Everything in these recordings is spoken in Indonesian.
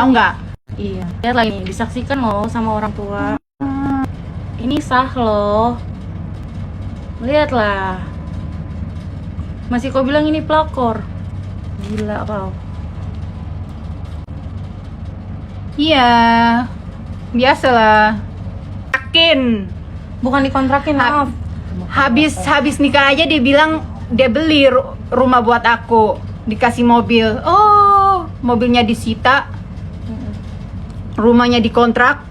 Tahu nggak? Iya, lihat lagi disaksikan loh sama orang tua. Ini sah loh. Lihatlah. Masih kau bilang ini pelakor. Gila kau. Iya, biasalah. Yakin. Bukan dikontrakin, maaf. Habis nikah aja dia bilang dia beli rumah buat aku, dikasih mobil. Oh, mobilnya disita, rumahnya dikontrak.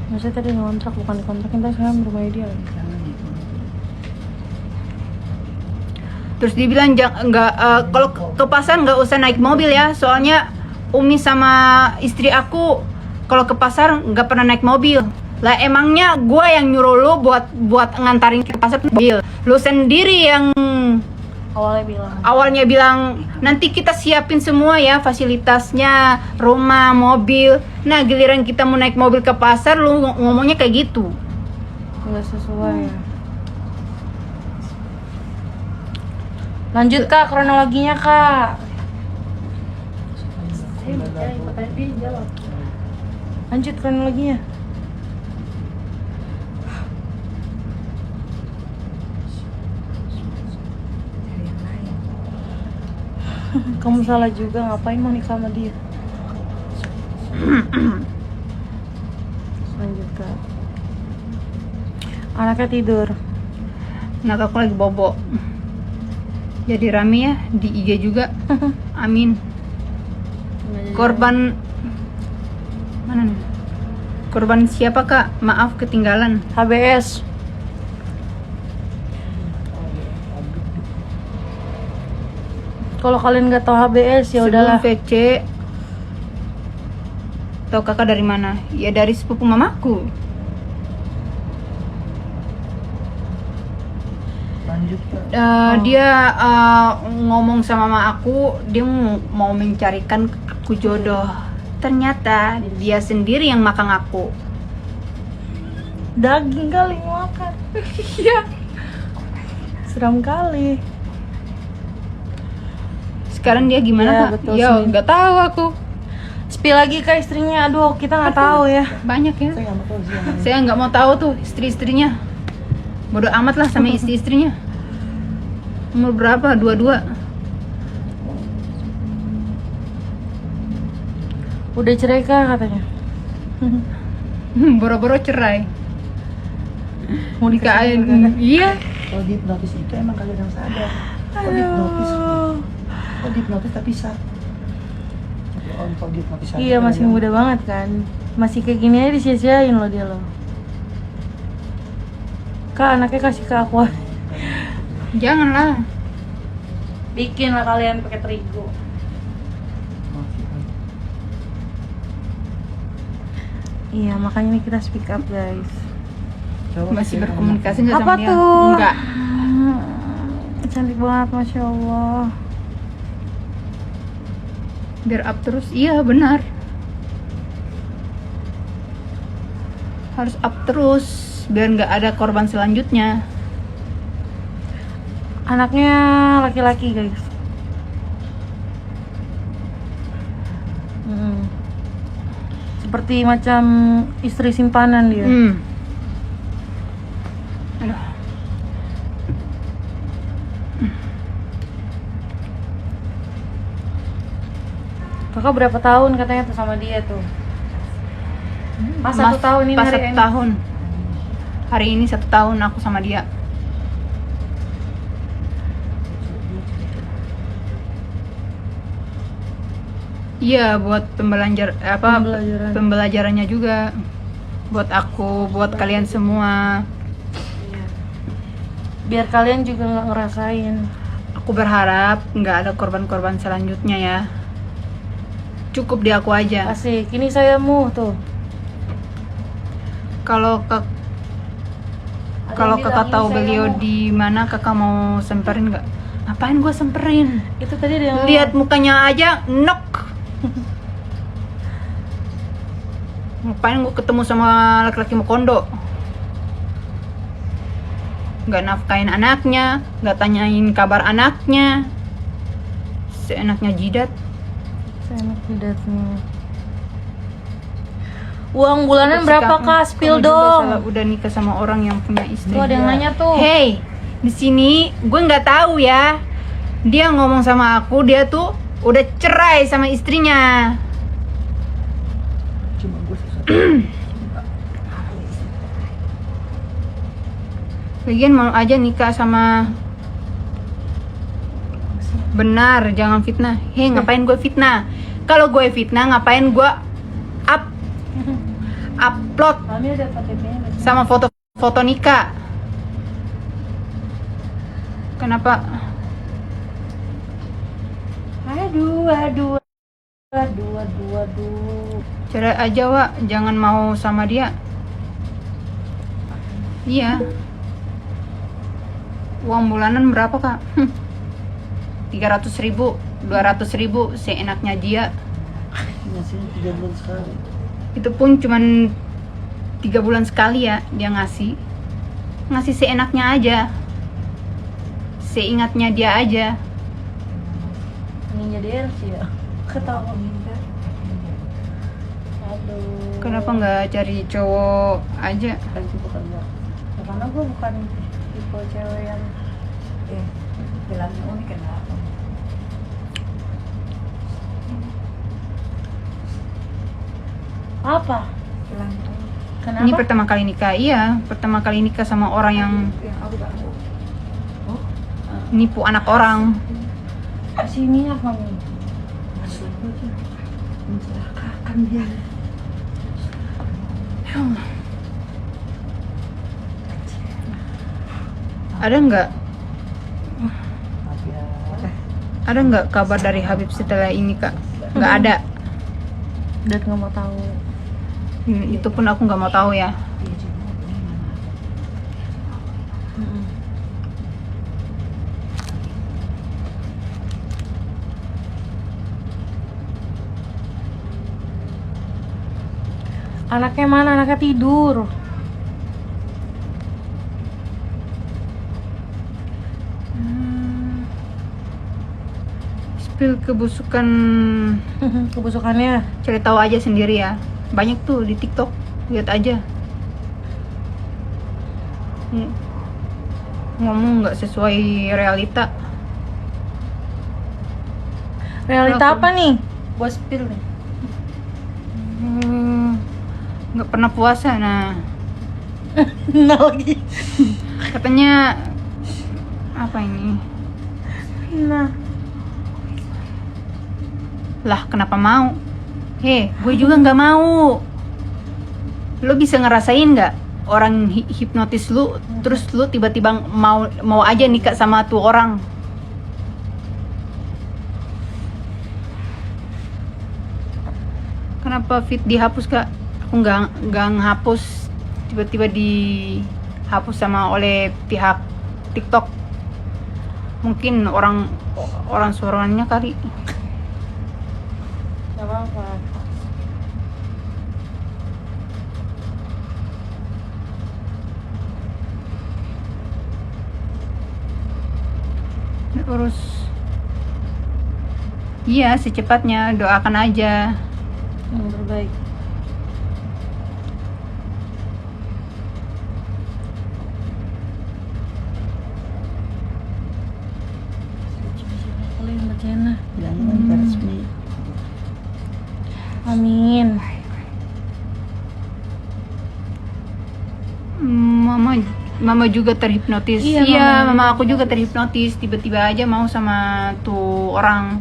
Maksudnya tadi ngontrak, bukan dikontrakin, tapi sekarang rumahnya dia. Terus dia bilang kalau ke pasar nggak usah naik mobil ya, soalnya Umi sama istri aku kalau ke pasar nggak pernah naik mobil. Lah emangnya gua yang nyuruh lu buat ngantarin ke pasar mobil. Lu sendiri yang awalnya bilang nanti kita siapin semua ya fasilitasnya, rumah, mobil. Nah giliran kita mau naik mobil ke pasar lu ngomongnya kayak gitu. Nggak sesuai ya. Lanjut kak, kronologinya kak. Lanjut kronologinya. Kamu salah juga, ngapain mau nikah sama dia? Lanjut kak. Anaknya tidur. Nah aku lagi bobo. Jadi rame ya di IG juga. Amin. Korban mana nih? Korban siapa kak? Maaf ketinggalan. HBS. Kalau kalian nggak tahu HBS ya udahlah. Sebelum VC. Tahu kakak dari mana? Ya dari sepupu mamaku. Dia ngomong sama mama aku, dia mau mencarikan aku jodoh. Ternyata dia sendiri yang makan aku. Daging kali makan. Iya. Seram kali. Sekarang dia gimana Ya, kak? betul, Ya Smin. nggak tahu aku. Spill lagi ke istrinya. Aduh, kita nggak tahu ya. Banyak ya. Saya nggak mau tahu tuh istri-istrinya. Bodoh amat lah sama istri-istrinya. Umur berapa? Dua-dua. Udah cerai kah katanya? Boro-boro cerai. Mau Nikahin. dikasih Iya. Kalau dihipnotis itu emang kalian yang sadar. Kalau dihipnotis, kalau dihipnotis tapi sah. Kalau dihipnotis aja Iya, masih kalian- muda banget kan. Masih kayak gini aja disia-siain loh dia loh. Kak, anaknya kasih ke aku. Janganlah. Bikin lah kalian pakai terigu. Iya, makanya nih kita speak up guys. Masih berkomunikasi nggak Apa sama dia? tuh? Enggak. Cantik banget, masya Allah. Biar up terus. Iya benar. Harus up terus biar nggak ada korban selanjutnya. Anaknya laki-laki guys. Seperti macam istri simpanan dia. Aduh. Kakak berapa tahun katanya tuh sama dia tuh? Pas 1 tahun ini Pas hari 1 ini. tahun. Hari ini 1 tahun aku sama dia. Iya, buat Pembelajaran. pembelajarannya juga. Buat aku, buat kalian semua. Iya. Biar kalian juga nggak ngerasain. Aku berharap nggak ada korban-korban selanjutnya ya. Cukup di aku aja. Asik, ini sayamu tuh. Kalau kakak tahu beliau di mana, kakak mau semperin nggak? Ngapain gue semperin? Itu tadi ada yang Lihat mukanya aja nok. Ngapain gue ketemu sama laki-laki mau kondo? Nggak nafkain anaknya, nggak tanyain kabar anaknya, seenaknya jidat. Enak jidatnya. Uang bulanan Terus berapa kamu- kak? Spill kamu juga dong. salah udah nikah sama orang yang punya istri. Tuh ada yang nanya tuh. Hey, di sini gue nggak tahu ya. Dia ngomong sama aku, dia tuh udah cerai sama istrinya. Cuma gue sesuatu. Lagian mau aja nikah sama. Benar, jangan fitnah. Hei, ngapain gue fitnah? Kalau gue fitnah, ngapain gue upload Kami ada KTP-nya. sama foto-foto nikah? Kenapa? Aduh. Cerai aja, Wak. Jangan mau sama dia. Iya. Uang bulanan berapa, Kak? 300.000, 200.000 seenaknya dia. Ngasihnya 3 bulan sekali. Itu pun cuman 3 bulan sekali ya dia ngasih. Ngasih seenaknya aja. Seingatnya dia aja. Ini jadi sih ya. Ketawa minta. Aduh. Kenapa nggak cari cowok aja? Kan itu bukan gua. Ya, karena gue bukan tipe cewek yang bilangnya unik kenapa? apa? Bilang tuh Kenapa? Ini pertama kali nikah, iya. Pertama kali nikah sama orang yang yang aku gak mau. nipu anak orang. Kasih minyak mami. Masuk aja. Mencelakakan dia. Ada nggak? Maaf ya. Ada nggak kabar dari Habib setelah ini, Kak? Nggak ada. Dan nggak mau tahu. Itu pun aku nggak mau tahu ya. Iya, Cik. Anaknya mana? Anaknya tidur. Spill kebusukan, Kebusukannya. cari tahu aja sendiri ya. Banyak tuh di TikTok, lihat aja. Ngomong nggak sesuai realita. Realita Kenapa? apa nih? Gua spill nih. Nggak pernah puasa, nah Nah lagi. katanya apa ini? Nah. Lah kenapa mau? Gue juga nggak mau. Lo bisa ngerasain nggak orang hipnotis lu, terus lu tiba-tiba mau aja nikah sama tuh orang? Kenapa feed dihapus, Kak? Aku nggak ngehapus, tiba-tiba dihapus sama oleh pihak TikTok. Mungkin orang suaranya kali. Gak apa-apa. Urus. Iya, secepatnya doakan aja. Yang terbaik. Boleh Mbak Jana. Bilangnya kan nikah resmi. Amin. Mama juga terhipnotis. Iya, Iya, Mama. mama aku juga terhipnotis. Tiba-tiba aja mau sama tuh orang.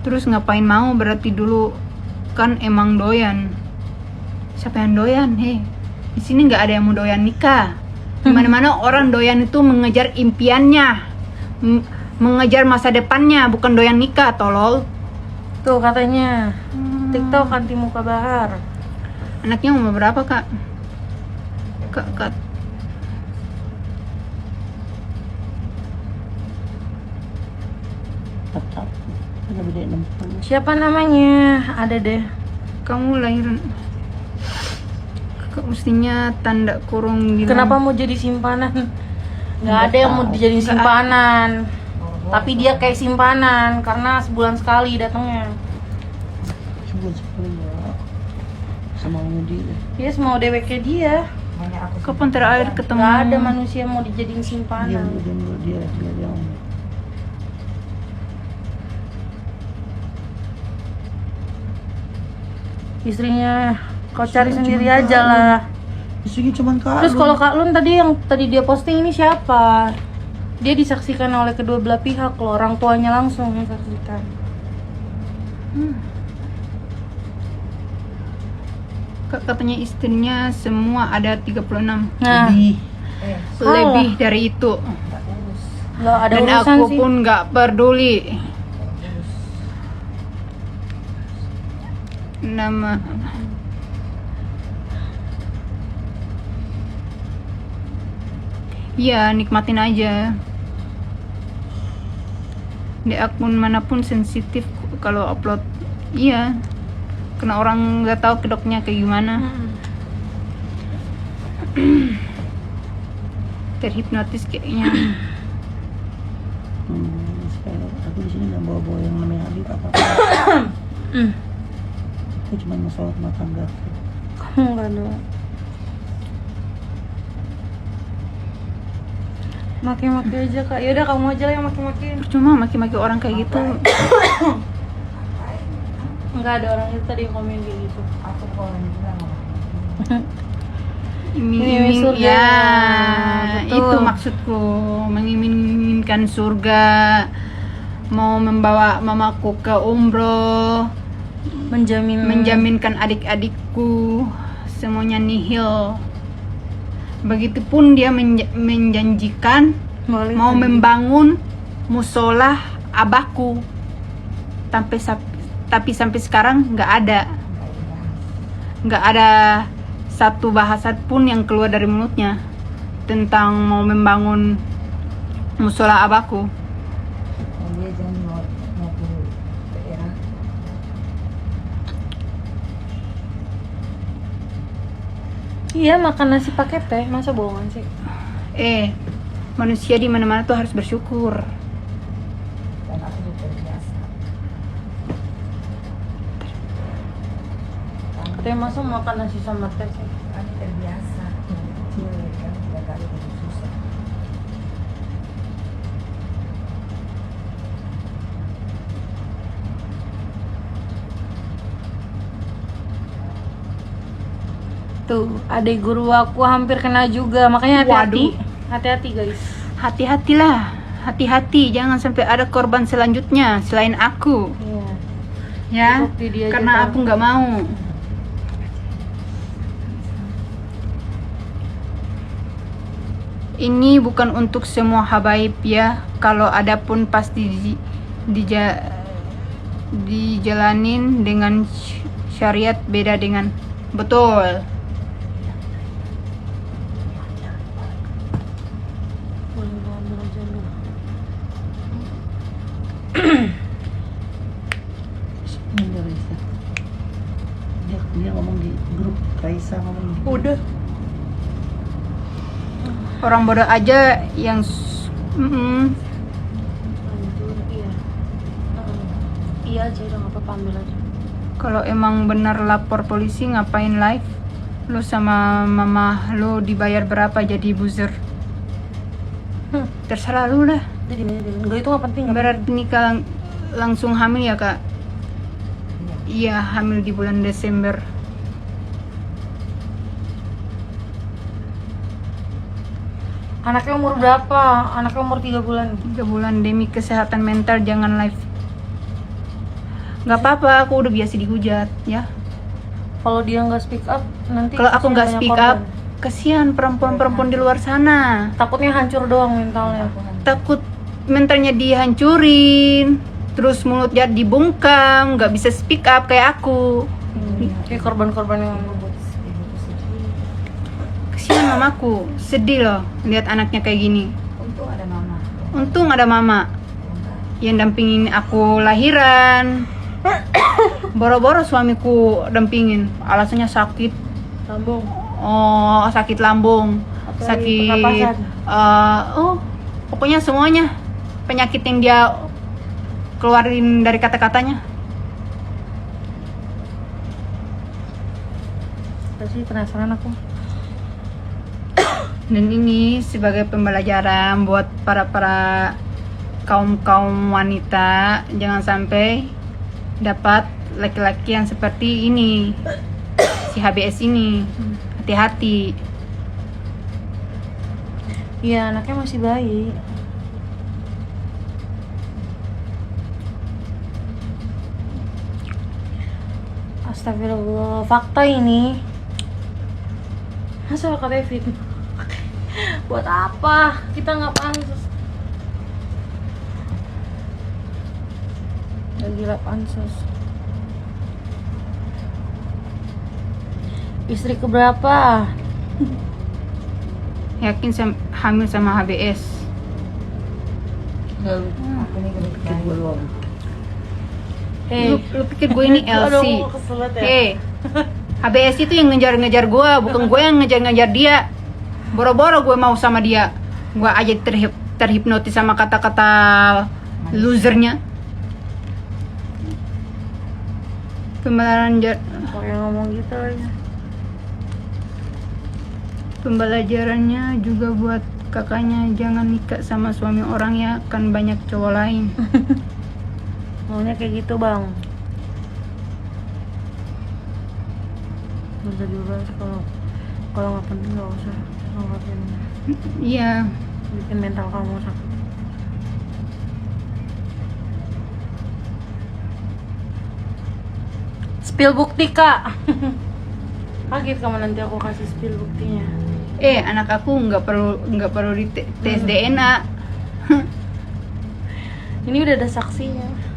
Terus ngapain mau? Berarti dulu kan emang doyan. Siapa yang doyan? Di sini nggak ada yang mau doyan nikah. Dimana-mana orang doyan itu mengejar impiannya, mengejar masa depannya, bukan doyan nikah, tolol. Tuh katanya TikTok anti muka bahar. Anaknya umur berapa, Kak? Kak. Tetap. Ada beda 6 tahun. Siapa namanya? Ada deh. Kamu lahiran mestinya tanda kurung bilang. Kenapa mau jadi simpanan? Nggak Nggak ada yang mau tahu. dijadiin Nggak simpanan. Tapi dia kayak simpanan karena sebulan sekali datangnya. Sebulan sekali ya. Semaunya dia. Dia semua deweknya dia. Makanya aku Kapan terakhir ketemu? Gak ada manusia mau dijadiin simpanan. Dia Istrinya kau cari sendiri aja lah. istrinya cuman Kak Terus Lun. kalau Kak Lun tadi yang tadi dia posting ini siapa? Dia disaksikan oleh kedua belah pihak loh, orang tuanya langsung yang saksikan. Katanya istrinya semua ada 36. Nah, Lebih. Lebih dari itu. tak urus. lo ada Dan urusan aku sih. pun nggak peduli. Nama Iya, nikmatin aja. Di akun manapun sensitif kalau upload. Iya. Karena orang nggak tahu kedoknya kayak gimana. Terhipnotis kayaknya. Supaya aku di sini nggak bawa-bawa yang namanya Habib apa. Aku cuma mau sholat makan gak. Kamu nggak ada. Maki-maki aja Kak. Yaudah kamu aja lah yang maki-maki. Percuma maki-maki orang kayak gitu. Nggak ada orang itu tadi yang komen kayak gitu. Aku kalau bilang Iming-iming surga. ya, Betul. itu maksudku, mengiming-imingkan surga, mau membawa mamaku ke umroh, menjaminkan adik-adikku semuanya nihil. Begitupun dia menjanjikan Boleh, mau tadi. membangun musola abahku, tapi sampai sekarang nggak ada satu bahasa pun yang keluar dari mulutnya tentang mau membangun musola abahku. dia jangan mau ke daerah. Iya makan nasi pakai teh, masa bohongan sih? Manusia di mana-mana tuh harus bersyukur. Dan aku juga terbiasa. Katanya masa makan nasi sama teh sih? Kami terbiasa. Dari kecil kan 3 kali itu susah. Tuh, adik guru aku hampir kena juga, makanya hati-hati. Waduh. Hati-hati guys. Hati-hatilah, hati-hati, jangan sampai ada korban selanjutnya selain aku, Iya. ya. Bukti dia aja Karena tahu. aku nggak mau. Ini bukan untuk semua habaib ya. Kalau ada pun pasti dijalanin dengan syariat beda dengan betul. Boleh gua ambil aja dulu. Ini Raisa. Dia ngomong di grup Raisa ngomong di grup. Udah. Orang bodoh aja yang Lanjut, iya. Iya aja udah nggak apa-apa, ambil aja. kalau emang benar lapor polisi ngapain live? Lu sama mama lu dibayar berapa jadi buzzer? Terserah lu lah. Jadi enggak itu nggak penting. Berarti nikah langsung hamil ya kak? Iya, hamil di bulan Desember. Anaknya umur berapa? Anaknya umur 3 bulan. 3 bulan demi kesehatan mental jangan live. Nggak apa-apa, aku udah biasa dihujat ya. Kalau dia nggak speak up nanti. Kalau aku kasihan nggak banyak speak korban. up, kasihan perempuan-perempuan di luar sana. Takutnya hancur doang mentalnya. Takut mentalnya dihancurin, terus mulutnya dibungkam, nggak bisa speak up kayak aku. Kayak korban-korban yang Ibuku sedih. Kasihan mamaku, sedih loh lihat anaknya kayak gini. Untung ada mama. Untung ada mama yang dampingin aku lahiran. Boro-boro suamiku dampingin, alasannya sakit. lambung. Oh, sakit lambung, Apa lagi? sakit. Pernapasan? Pokoknya semuanya. penyakit yang dia keluarin dari kata-katanya. Pasti penasaran aku. Dan ini sebagai pembelajaran buat para kaum wanita, jangan sampai dapat laki-laki yang seperti ini, si HBS ini. Hati-hati. Iya, anaknya masih bayi. Astagfirullah, fakta ini. Masa katanya fitnah? Buat apa? Kita nggak pansos. Udah gila pansos. Istri keberapa? Yakin hamil sama HBS. Aku nih kedua doang. Lu pikir gue ini LC? Aduh, kesel banget ya. HBS itu yang ngejar-ngejar gue, bukan gue yang ngejar-ngejar dia. Boro-boro gue mau sama dia, gue aja terhipnotis sama kata-kata losernya. Kayak ngomong gitu aja. Pembelajarannya juga buat kakaknya, jangan nikah sama suami orang ya, kan banyak cowok lain. Maunya kayak gitu bang. Gak usah dibahas kalau nggak penting nggak usah ngelakuin. Iya. Bikin mental kamu sakit. Spill bukti kak. Kaget kamu nanti aku kasih spill buktinya. Anak aku nggak perlu di tes DNA. Ini udah ada saksinya.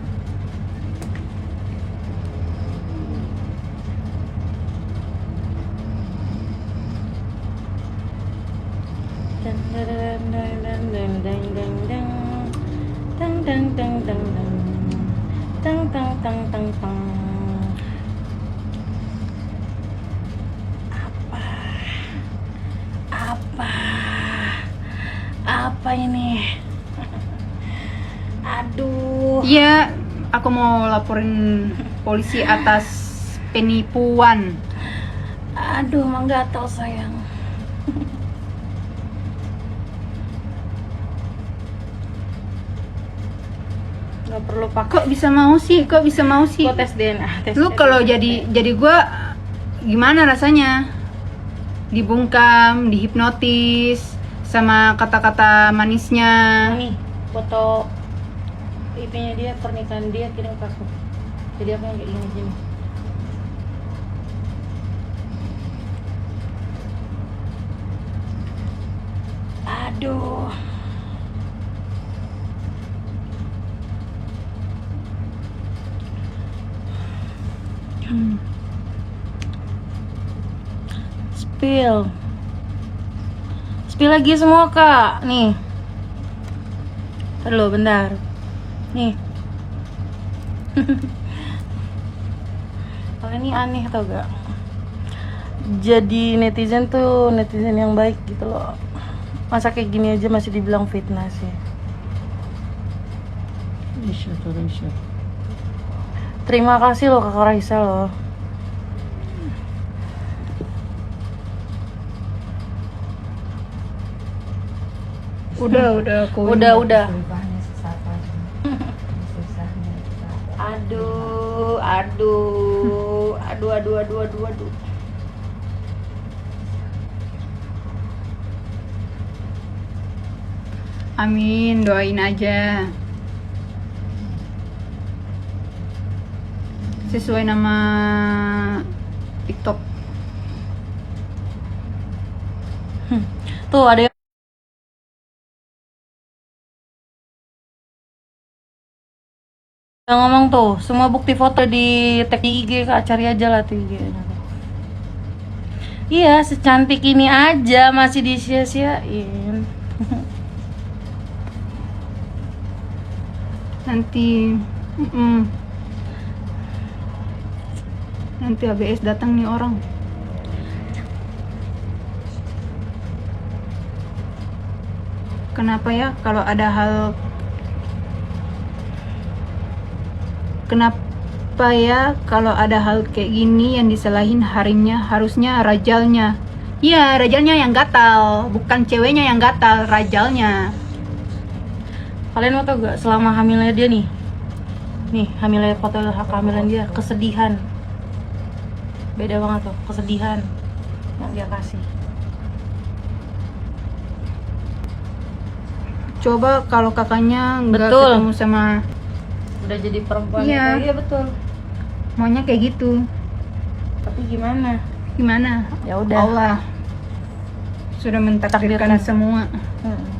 Apa ini? Aduh. Iya, aku mau laporin polisi atas penipuan. Aduh, emang gatal sayang. Gak perlu pakai. Kok bisa mau sih? Gua tes DNA. Lu kalau jadi gua gimana rasanya? Dibungkam, dihipnotis sama kata-kata manisnya. Nih, foto IP-nya dia, pernikahan dia kirim ke aku. Jadi aku yang kayak gini. Aduh. Spill lagi semua kak. Nih. Ntar bentar. Nih. Kalian ini aneh tau gak? Jadi netizen tuh netizen yang baik gitu loh. Masa kayak gini aja masih dibilang fitnah sih. Raisya. Terima kasih loh kakak Raisa loh. Udah aku. Udah. Perubahannya susah apa? Susahnya susah. Aduh. Amin, doain aja. Sesuai nama TikTok. Tuh ada yang ngomong tuh, semua bukti foto di tag di IG kak, cari aja lah tuh IG. Iya, secantik ini aja masih disia-siain. Nanti ABS datang nih orang. Kenapa ya kalau ada hal Kenapa ya kalau ada hal kayak gini yang disalahin harinya harusnya rajalnya? Iya, rajalnya yang gatal, bukan ceweknya yang gatal, rajalnya. Kalian mau tau gak selama hamilnya dia nih hamilnya, foto kehamilan dia, kesedihan, beda banget tuh kesedihan yang dia kasih. Coba kalau kakaknya nggak Betul. ketemu sama, Udah jadi perempuan. Iya. Iya betul. maunya kayak gitu, Tapi gimana? gimana? Ya udah. Allah sudah mentakdirkan Takdirkan. semua. Mm-mm.